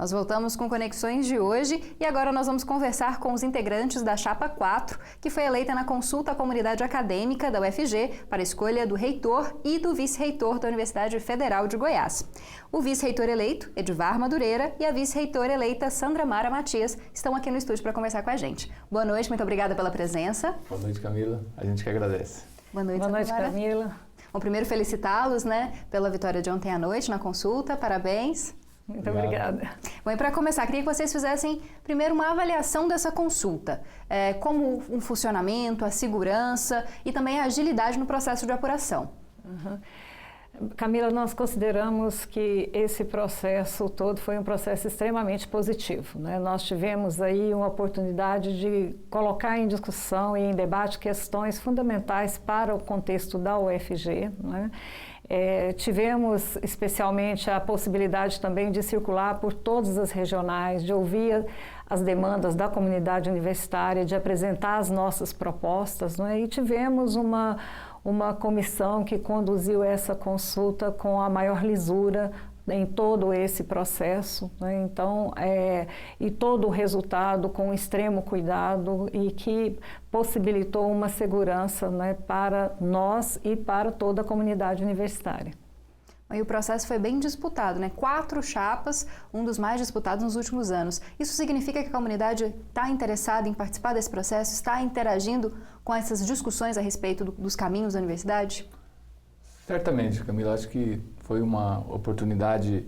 Nós voltamos com Conexões de hoje e agora nós vamos conversar com os integrantes da Chapa 4, que foi eleita na consulta à comunidade acadêmica da UFG para a escolha do reitor e do vice-reitor da Universidade Federal de Goiás. O vice-reitor eleito, Edivar Madureira, e a vice-reitora eleita, Sandra Mara Matias, estão aqui no estúdio para conversar com a gente. Boa noite, muito obrigada pela presença. Boa noite, Camila. A gente que agradece. Boa noite, Camila. Bom, primeiro felicitá-los, pela vitória de ontem à noite na consulta. Parabéns. Muito obrigada. Bom, e para começar, queria que vocês fizessem primeiro uma avaliação dessa consulta, como um funcionamento, a segurança e também a agilidade no processo de apuração. Camila, nós consideramos que esse processo todo foi um processo extremamente positivo, né? Nós tivemos aí uma oportunidade de colocar em discussão e em debate questões fundamentais para o contexto da UFG, né? Tivemos especialmente a possibilidade também de circular por todas as regionais, de ouvir as demandas da comunidade universitária, de apresentar as nossas propostas, né? E tivemos uma comissão que conduziu essa consulta com a maior lisura em todo esse processo, né? Então, e todo o resultado com extremo cuidado e que possibilitou uma segurança, né, para nós e para toda a comunidade universitária. E o processo foi bem disputado, 4 chapas, um dos mais disputados nos últimos anos. Isso significa que a comunidade está interessada em participar desse processo, está interagindo com essas discussões a respeito dos caminhos da universidade? Certamente, Camila. Acho que foi uma oportunidade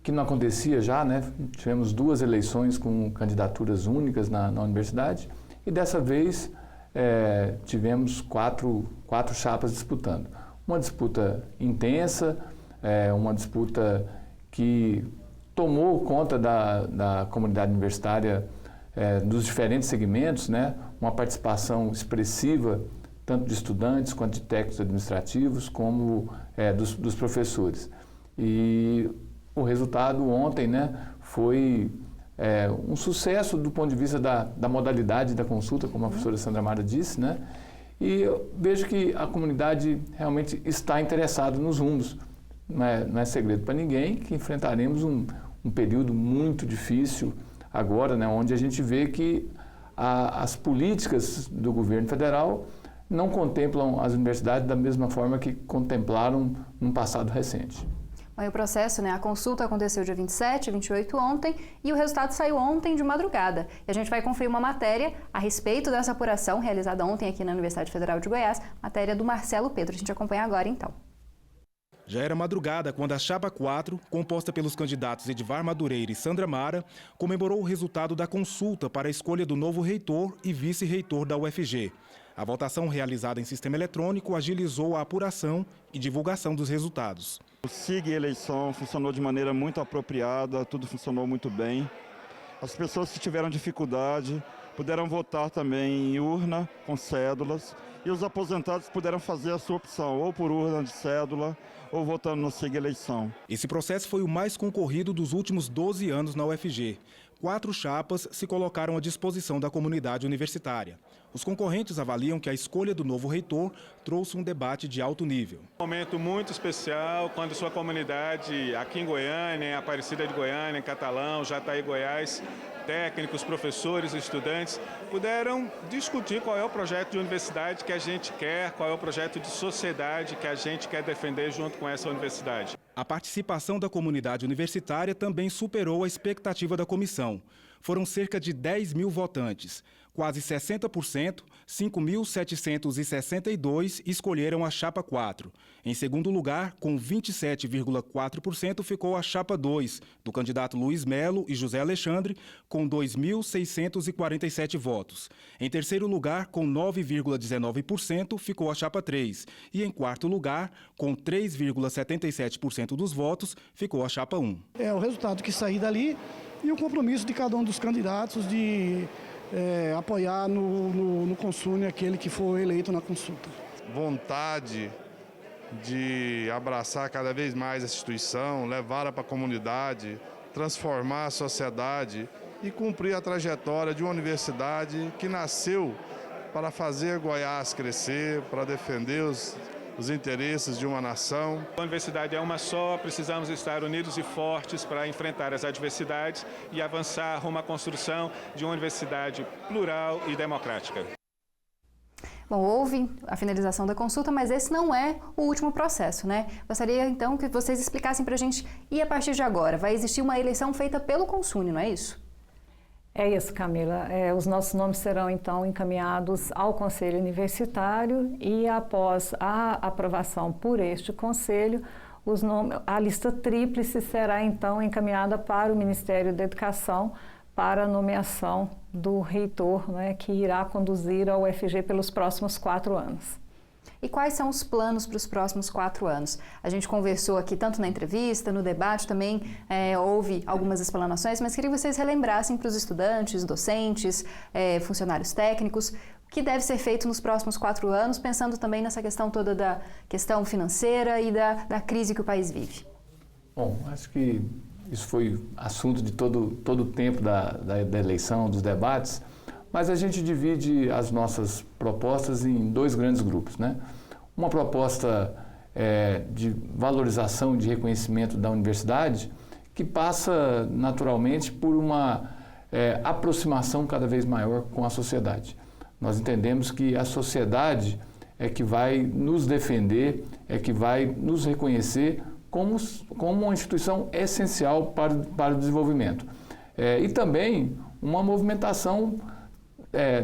que não acontecia já, né? Tivemos 2 eleições com candidaturas únicas na universidade e dessa vez tivemos quatro chapas disputando. Uma disputa intensa, uma disputa que tomou conta da comunidade universitária dos diferentes segmentos, né? Uma participação expressiva tanto de estudantes quanto de técnicos administrativos, como dos professores. E o resultado ontem, né, foi um sucesso do ponto de vista da modalidade da consulta, como a professora Sandra Mara disse, né? E eu vejo que a comunidade realmente está interessada nos rumos. Não é segredo para ninguém que enfrentaremos um período muito difícil agora, né, onde a gente vê que as políticas do governo federal não contemplam as universidades da mesma forma que contemplaram num passado recente. Bom, e o processo, a consulta aconteceu dia 27 e 28 ontem e o resultado saiu ontem de madrugada. E a gente vai conferir uma matéria a respeito dessa apuração realizada ontem aqui na Universidade Federal de Goiás, matéria do Marcelo Pedro. A gente acompanha agora então. Já era madrugada quando a Chapa 4, composta pelos candidatos Edivar Madureira e Sandra Mara, comemorou o resultado da consulta para a escolha do novo reitor e vice-reitor da UFG. A votação realizada em sistema eletrônico agilizou a apuração e divulgação dos resultados. O SIG eleição funcionou de maneira muito apropriada, tudo funcionou muito bem. As pessoas que tiveram dificuldade puderam votar também em urna com cédulas e os aposentados puderam fazer a sua opção, ou por urna de cédula ou votando no SIG eleição. Esse processo foi o mais concorrido dos últimos 12 anos na UFG. 4 chapas se colocaram à disposição da comunidade universitária. Os concorrentes avaliam que a escolha do novo reitor trouxe um debate de alto nível. Um momento muito especial quando sua comunidade aqui em Goiânia, Aparecida de Goiânia, em Catalão, Jataí, Goiás, técnicos, professores, estudantes, puderam discutir qual é o projeto de universidade que a gente quer, qual é o projeto de sociedade que a gente quer defender junto com essa universidade. A participação da comunidade universitária também superou a expectativa da comissão. Foram cerca de 10 mil votantes. Quase 60%, 5.762, escolheram a Chapa 4. Em segundo lugar, com 27,4%, ficou a Chapa 2, do candidato Luiz Melo e José Alexandre, com 2.647 votos. Em terceiro lugar, com 9,19%, ficou a Chapa 3. E em quarto lugar, com 3,77% dos votos, ficou a Chapa 1. O resultado que sair dali e o compromisso de cada um dos candidatos de apoiar no consune aquele que for eleito na consulta. Vontade de abraçar cada vez mais essa instituição, levá-la para a comunidade, transformar a sociedade e cumprir a trajetória de uma universidade que nasceu para fazer Goiás crescer, para defender os os interesses de uma nação. A universidade é uma só, precisamos estar unidos e fortes para enfrentar as adversidades e avançar rumo à construção de uma universidade plural e democrática. Bom, houve a finalização da consulta, mas esse não é o último processo, né? Gostaria, então, que vocês explicassem para a gente, e a partir de agora? Vai existir uma eleição feita pelo Consune, não é isso? É isso, Camila. Os nossos nomes serão, então, encaminhados ao Conselho Universitário e, após a aprovação por este Conselho, a lista tríplice será, então, encaminhada para o Ministério da Educação para a nomeação do reitor, né, que irá conduzir a UFG pelos próximos 4 anos. E quais são os planos para os próximos 4 anos? A gente conversou aqui tanto na entrevista, no debate também, houve algumas explanações, mas queria que vocês relembrassem para os estudantes, docentes, funcionários técnicos, o que deve ser feito nos próximos 4 anos, pensando também nessa questão toda da questão financeira e da crise que o país vive. Bom, acho que isso foi assunto de todo o tempo da eleição, dos debates, mas a gente divide as nossas propostas em 2 grandes grupos, né? Uma proposta de valorização e de reconhecimento da universidade, que passa naturalmente por uma aproximação cada vez maior com a sociedade. Nós entendemos que a sociedade é que vai nos defender, é que vai nos reconhecer como uma instituição essencial para o desenvolvimento. E também uma movimentação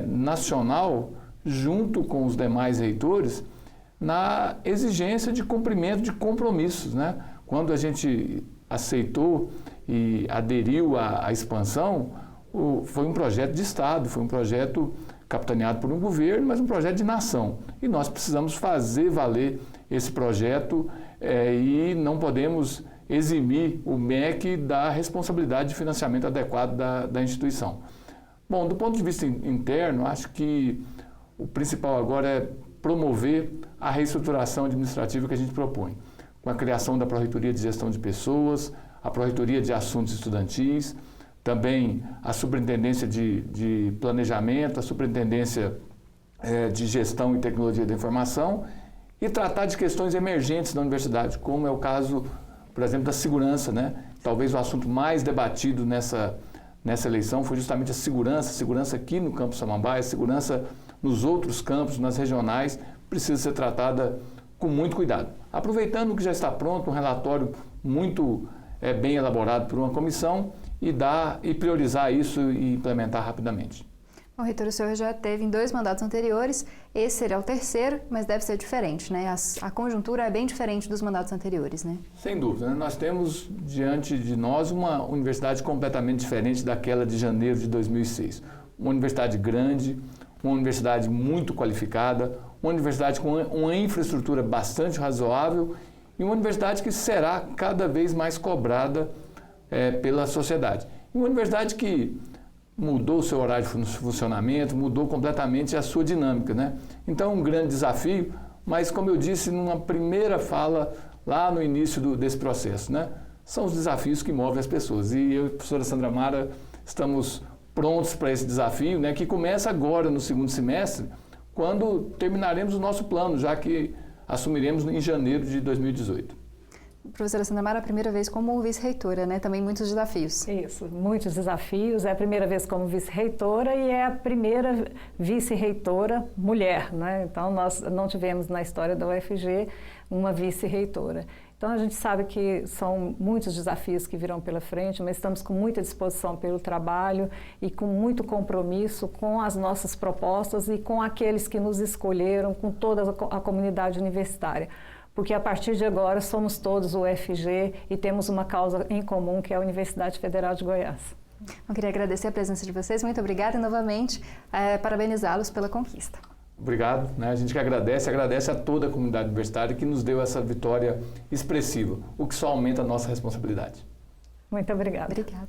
nacional, junto com os demais reitores, na exigência de cumprimento de compromissos, né? Quando a gente aceitou e aderiu à expansão, foi um projeto de Estado, foi um projeto capitaneado por um governo, mas um projeto de nação. E nós precisamos fazer valer esse projeto e não podemos eximir o MEC da responsabilidade de financiamento adequado da instituição. Bom, do ponto de vista interno, acho que o principal agora é promover a reestruturação administrativa que a gente propõe, com a criação da Pró-Reitoria de Gestão de Pessoas, a Pró-Reitoria de Assuntos Estudantis, também a Superintendência de Planejamento, a Superintendência de Gestão e Tecnologia da Informação, e tratar de questões emergentes da universidade, como é o caso, por exemplo, da segurança, né? Talvez o assunto mais debatido nessa eleição foi justamente a segurança aqui no campus Samambaia, a segurança nos outros campos, nas regionais, precisa ser tratada com muito cuidado. Aproveitando que já está pronto, um relatório muito bem elaborado por uma comissão, e priorizar isso e implementar rapidamente. Bom, reitor, o senhor já teve em 2 mandatos anteriores, esse será o 3º, mas deve ser diferente, né? A conjuntura é bem diferente dos mandatos anteriores, né? Sem dúvida, né? Nós temos diante de nós uma universidade completamente diferente daquela de janeiro de 2006. Uma universidade grande, uma universidade muito qualificada, uma universidade com uma infraestrutura bastante razoável e uma universidade que será cada vez mais cobrada pela sociedade. E uma universidade que mudou o seu horário de funcionamento, mudou completamente a sua dinâmica, né? Então, um grande desafio, mas como eu disse numa primeira fala lá no início desse processo, né? São os desafios que movem as pessoas. E eu e a professora Sandra Mara estamos prontos para esse desafio, né? Que começa agora no 2º semestre, quando terminaremos o nosso plano, já que assumiremos em janeiro de 2018. Professora Sandra Mara, a primeira vez como vice-reitora, né? Também muitos desafios. Isso, muitos desafios. É a primeira vez como vice-reitora e é a primeira vice-reitora mulher, né? Então, nós não tivemos na história da UFG uma vice-reitora. Então, a gente sabe que são muitos desafios que virão pela frente, mas estamos com muita disposição pelo trabalho e com muito compromisso com as nossas propostas e com aqueles que nos escolheram, com toda a comunidade universitária. Porque a partir de agora somos todos o UFG e temos uma causa em comum, que é a Universidade Federal de Goiás. Eu queria agradecer a presença de vocês, muito obrigada e novamente parabenizá-los pela conquista. Obrigado, né? A gente que agradece a toda a comunidade universitária que nos deu essa vitória expressiva, o que só aumenta a nossa responsabilidade. Muito obrigada. Obrigada.